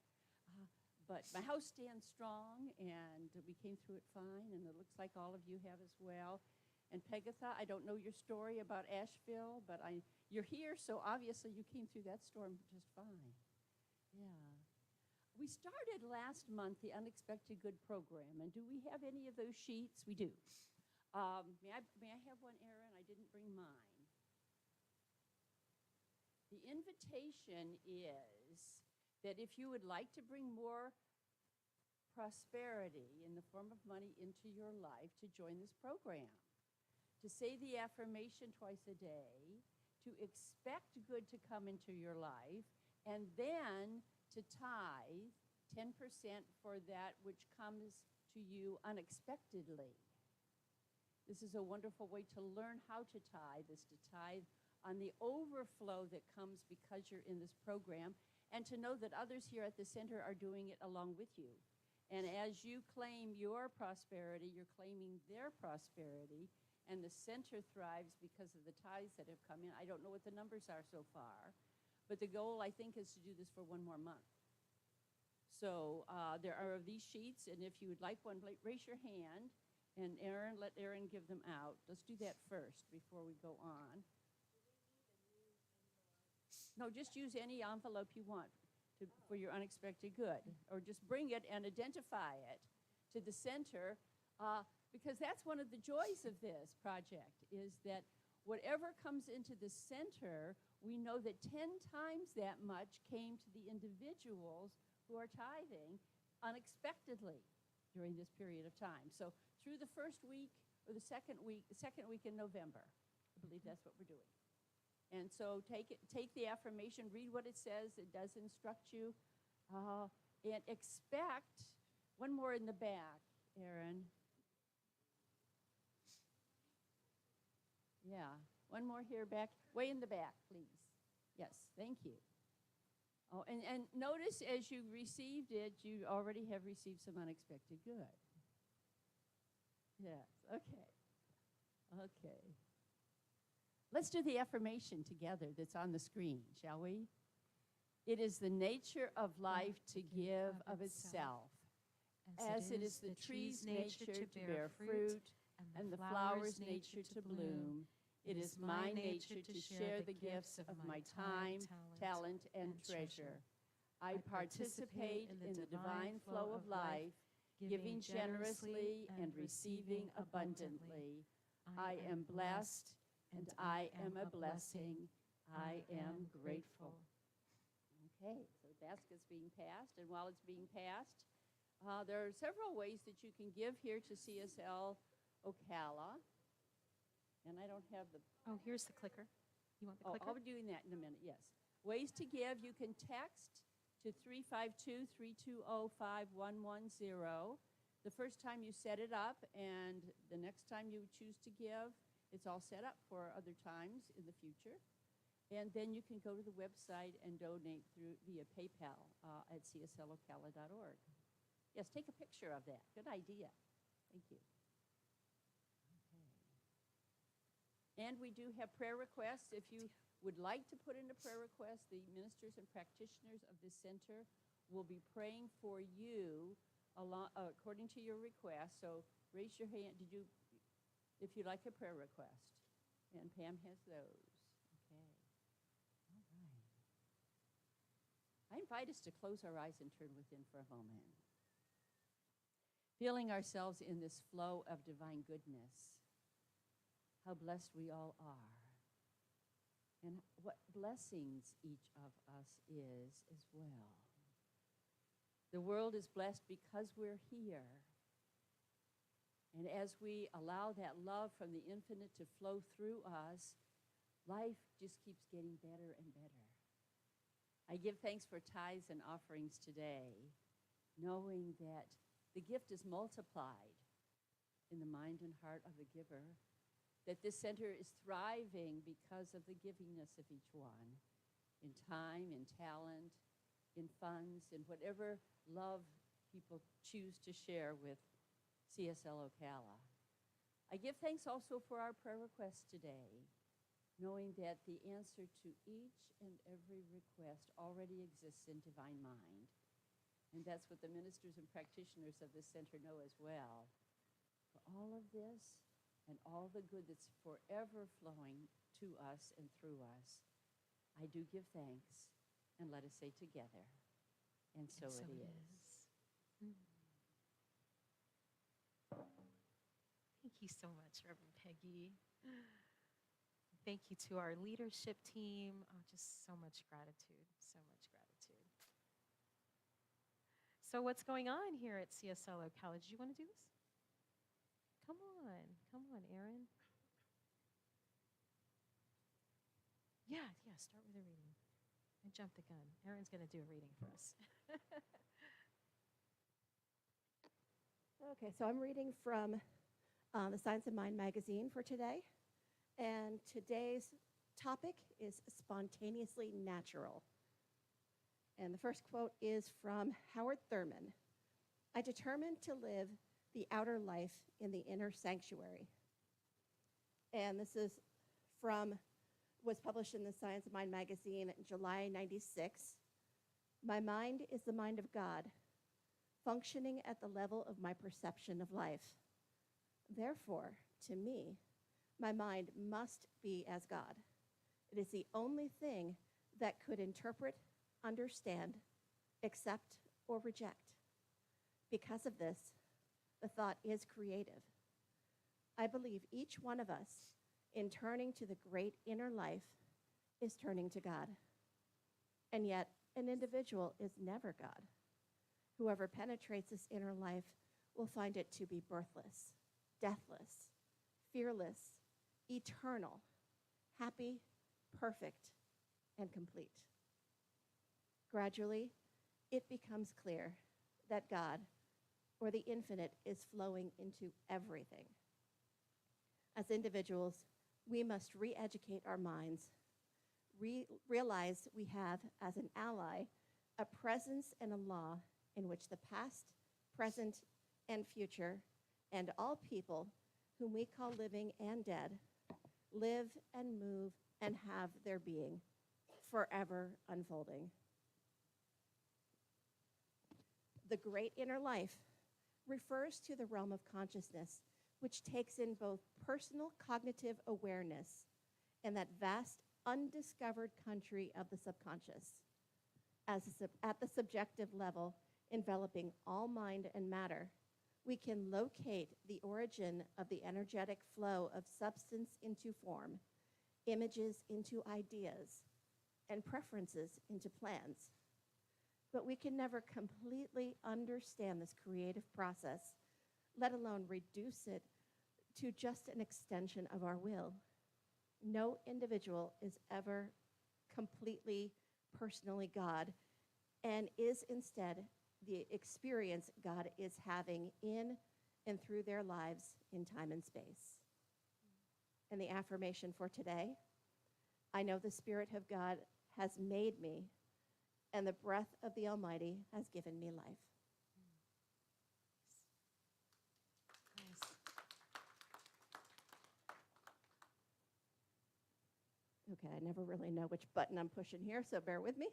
But my house stands strong, and we came through it fine, and it looks like all of you have as well. And Pegatha, I don't know your story about Asheville, but you're here, so obviously you came through that storm just fine. Yeah. We started last month the Unexpected Good program, and do we have any of those sheets? We do. May I have one, Erin? I didn't bring mine. The invitation is that if you would like to bring more prosperity in the form of money into your life, to join this program, to say the affirmation twice a day, to expect good to come into your life, and then to tithe 10% for that which comes to you unexpectedly. This is a wonderful way to learn how to tithe, is to tithe on the overflow that comes because you're in this program, and to know that others here at the center are doing it along with you. And as you claim your prosperity, you're claiming their prosperity, and the center thrives because of the tithes that have come in. I don't know what the numbers are so far, but the goal, I think, is to do this for one more month. So there are these sheets, and if you would like one, raise your hand, and let Erin give them out. Let's do that first before we go on. No, just use any envelope you want for your unexpected good, or just bring it and identify it to the center, because that's one of the joys of this project, is that whatever comes into the center, we know that 10 times that much came to the individuals who are tithing unexpectedly during this period of time. So through the first week or the second week in November, I believe that's what we're doing. And so take the affirmation, read what it says. It does instruct you. And expect, one more in the back, Erin. Yeah, one more here back, way in the back, please. Yes, thank you. Oh, and notice as you received it, you already have received some unexpected good. Yes, okay. Okay. Let's do the affirmation together that's on the screen, shall we? It is the nature of life to give of itself, as it is the tree's nature to bear fruit, and the flower's nature to bloom. It is my nature to share the gifts of my time, talent, and treasure. I participate in the divine flow of life, giving generously and receiving abundantly. I am blessed, and I am a blessing. I am grateful. Okay, so the basket's being passed, and while it's being passed, there are several ways that you can give here to CSL Ocala. And I don't have the... Oh, here's the clicker. You want the clicker? I'll be doing that in a minute, yes. Ways to give, you can text to 352-320-5110. The first time you set it up, and the next time you choose to give, it's all set up for other times in the future. And then you can go to the website and donate via PayPal at cslocala.org. Yes, take a picture of that. Good idea. Thank you. And we do have prayer requests. If you would like to put in a prayer request, the ministers and practitioners of this center will be praying for you according to your request. So raise your hand if you'd like a prayer request. And Pam has those. Okay. All right. I invite us to close our eyes and turn within for a moment. Feeling ourselves in this flow of divine goodness. How blessed we all are, and what blessings each of us is as well. The world is blessed because we're here, and as we allow that love from the infinite to flow through us, life just keeps getting better and better. I give thanks for tithes and offerings today, knowing that the gift is multiplied in the mind and heart of the giver, that this center is thriving because of the givingness of each one, in time, in talent, in funds, in whatever love people choose to share with CSL Ocala. I give thanks also for our prayer requests today, knowing that the answer to each and every request already exists in divine mind. And that's what the ministers and practitioners of this center know as well. For all of this and all the good that's forever flowing to us and through us, I do give thanks, and let us say together, and so it is. Thank you so much, Reverend Peggy. Thank you to our leadership team. Oh, just so much gratitude, so much gratitude. So what's going on here at CSLO College? Do you want to do this? Come on, Aaron. Yeah, start with a reading. I jumped the gun. Aaron's going to do a reading for us. Okay, so I'm reading from the Science of Mind magazine for today. And today's topic is spontaneously natural. And the first quote is from Howard Thurman. I determined to live the outer life in the inner sanctuary. And this is was published in the Science of Mind magazine in July 96. My mind is the mind of God, functioning at the level of my perception of life. Therefore, to me, my mind must be as God. It is the only thing that could interpret, understand, accept, or reject. Because of this, the thought is creative. I believe each one of us, in turning to the great inner life, is turning to God. And yet, an individual is never God. Whoever penetrates this inner life will find it to be birthless, deathless, fearless, eternal, happy, perfect, and complete. Gradually, it becomes clear that God, or the infinite, is flowing into everything. As individuals, we must re-educate our minds, realize we have, as an ally, a presence and a law in which the past, present, and future, and all people whom we call living and dead, live and move and have their being, forever unfolding. The great inner life refers to the realm of consciousness, which takes in both personal cognitive awareness and that vast undiscovered country of the subconscious. At the subjective level, enveloping all mind and matter, we can locate the origin of the energetic flow of substance into form, images into ideas, and preferences into plans. But we can never completely understand this creative process, let alone reduce it to just an extension of our will. No individual is ever completely personally God, and is instead the experience God is having in and through their lives in time and space. And the affirmation for today, I know the Spirit of God has made me, and the breath of the Almighty has given me life. Nice. Okay, I never really know which button I'm pushing here, so bear with me.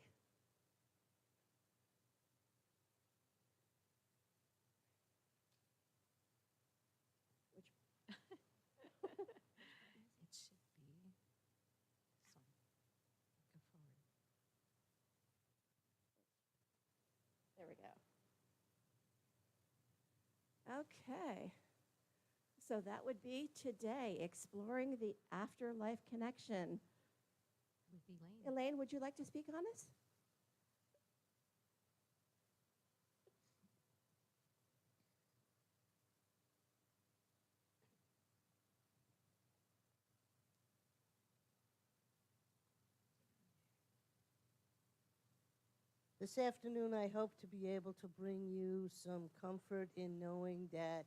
It should be this one. Go forward. There we go. Okay. So that would be today, exploring the afterlife connection. With Elaine. Elaine, would you like to speak on this? This afternoon, I hope to be able to bring you some comfort in knowing that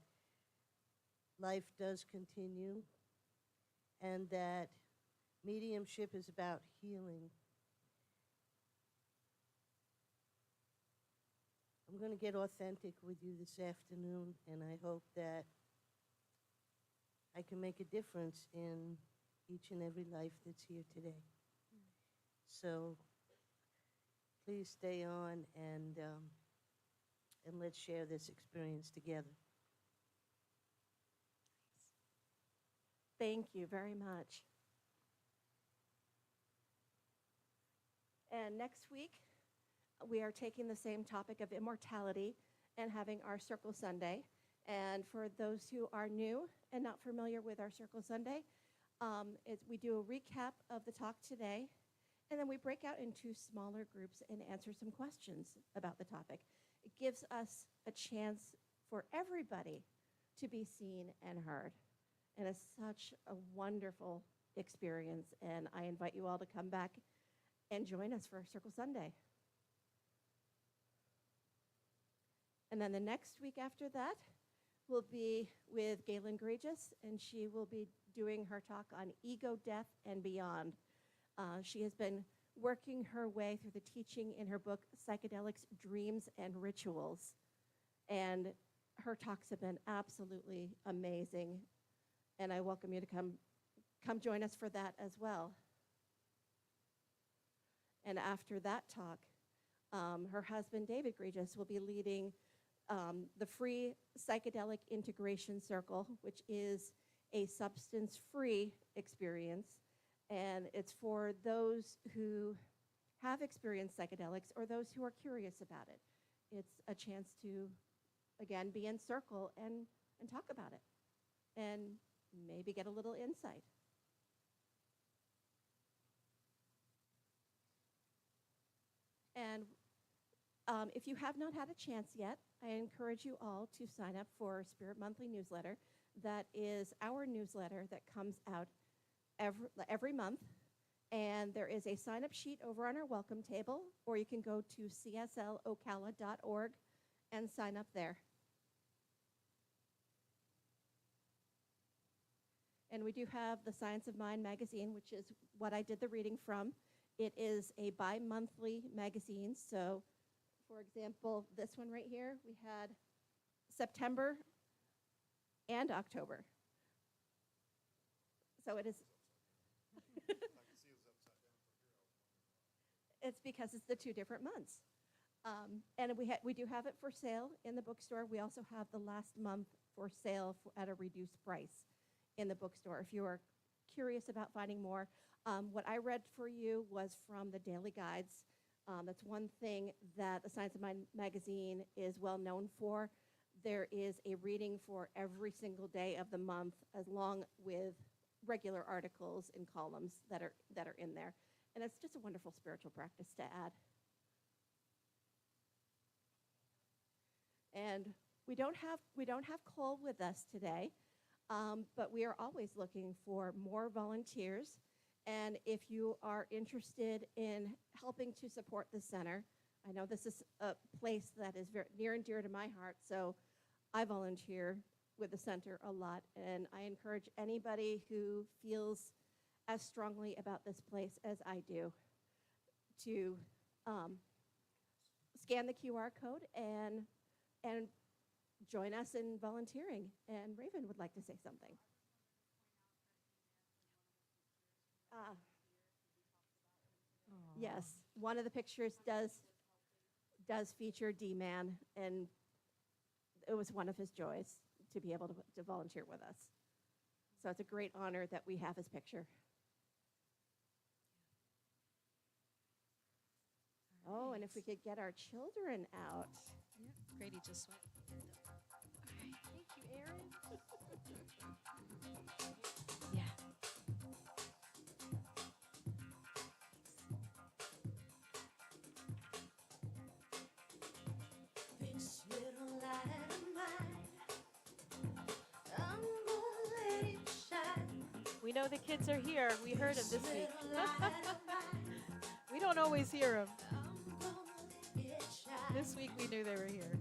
life does continue and that mediumship is about healing. I'm going to get authentic with you this afternoon, and I hope that I can make a difference in each and every life that's here today. So please stay on and let's share this experience together. Thank you very much. And next week, we are taking the same topic of immortality and having our Circle Sunday. And for those who are new and not familiar with our Circle Sunday, we do a recap of the talk today, and then we break out into smaller groups and answer some questions about the topic. It gives us a chance for everybody to be seen and heard. And it's such a wonderful experience, and I invite you all to come back and join us for Circle Sunday. And then the next week after that will be with Galen Gregis, and she will be doing her talk on ego, death, and beyond. She has been working her way through the teaching in her book, Psychedelics, Dreams, and Rituals. And her talks have been absolutely amazing, and I welcome you to come join us for that as well. And after that talk, her husband, David Gregis, will be leading the free psychedelic integration circle, which is a substance-free experience. And it's for those who have experienced psychedelics or those who are curious about it. It's a chance to, again, be in circle and talk about it and maybe get a little insight. And if you have not had a chance yet, I encourage you all to sign up for Spirit Monthly newsletter. That is our newsletter that comes out every month. And there is a sign-up sheet over on our welcome table, or you can go to cslocala.org and sign up there. And we do have the Science of Mind magazine, which is what I did the reading from. It is a bi-monthly magazine. So, for example, this one right here, we had September and October. So it is. It's because it's the 2 different months. And we do have it for sale in the bookstore. We also have the last month for sale at a reduced price in the bookstore. If you are curious about finding more, what I read for you was from the daily guides. That's one thing that the Science of Mind magazine is well known for. There is a reading for every single day of the month, along with regular articles and columns that are in there. And it's just a wonderful spiritual practice to add. And we don't have Cole with us today, but we are always looking for more volunteers. And if you are interested in helping to support the center, I know this is a place that is very near and dear to my heart, so I volunteer with the center a lot, and I encourage anybody who feels as strongly about this place as I do to scan the QR code and join us in volunteering. And Raven would like to say something. Yes, one of the pictures does feature D-Man, and it was one of his joys to be able to volunteer with us. So it's a great honor that we have his picture. Oh, and if we could get our children out. Yeah, Grady just went. All right, thank you, Erin. Yeah. This little light of mine, I'm gonna let it shine. We know the kids are here. We heard them this week. Little light of mine, We don't always hear them. I'm gonna let it shine. This week we knew they were here.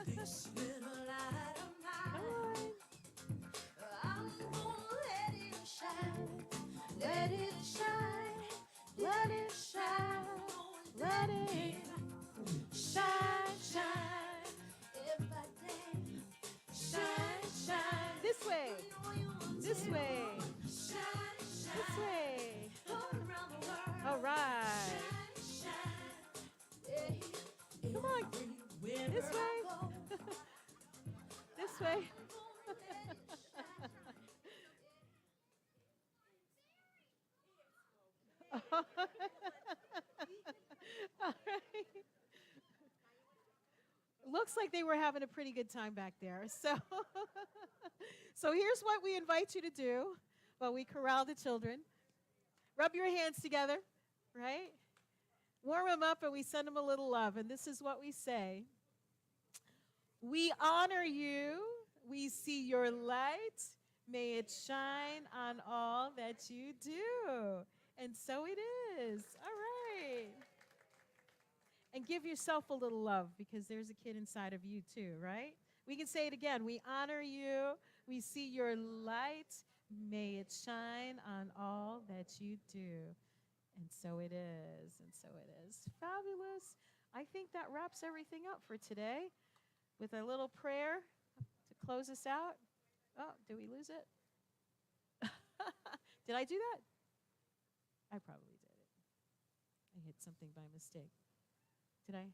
This little light of Come mine, on. I'm gonna let it shine. Let it shine. Let it shine. Let it shine, shine. Every day, shine, shine. this way. This way. Shine, shine. this way. All right. Looks like they were having a pretty good time back there. So, so here's what we invite you to do while we corral the children. Rub your hands together, right? Warm them up and we send them a little love. And this is what we say. We honor you. We see your light. May it shine on all that you do. And so it is. All right. And give yourself a little love because there's a kid inside of you too, right? We can say it again. We honor you. We see your light. May it shine on all that you do. And so it is. And so it is. Fabulous. I think that wraps everything up for today with a little prayer to close us out. Oh, did we lose it? Did I do that? I probably did it. I hit something by mistake. Did I?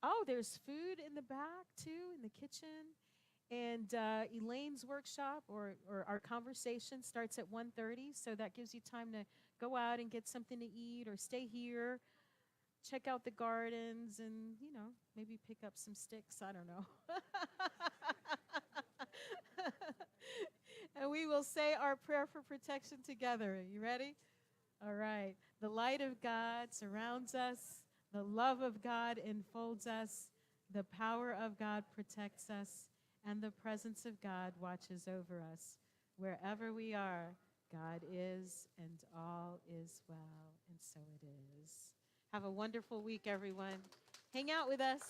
Oh, there's food in the back, too, in the kitchen. And Elaine's workshop or our conversation starts at 1:30, so that gives you time to go out and get something to eat or stay here, check out the gardens, and, you know, maybe pick up some sticks. I don't know. And we will say our prayer for protection together. You ready? All right. The light of God surrounds us. The love of God enfolds us. The power of God protects us. And the presence of God watches over us. Wherever we are, God is, and all is well. And so it is. Have a wonderful week, everyone. Hang out with us.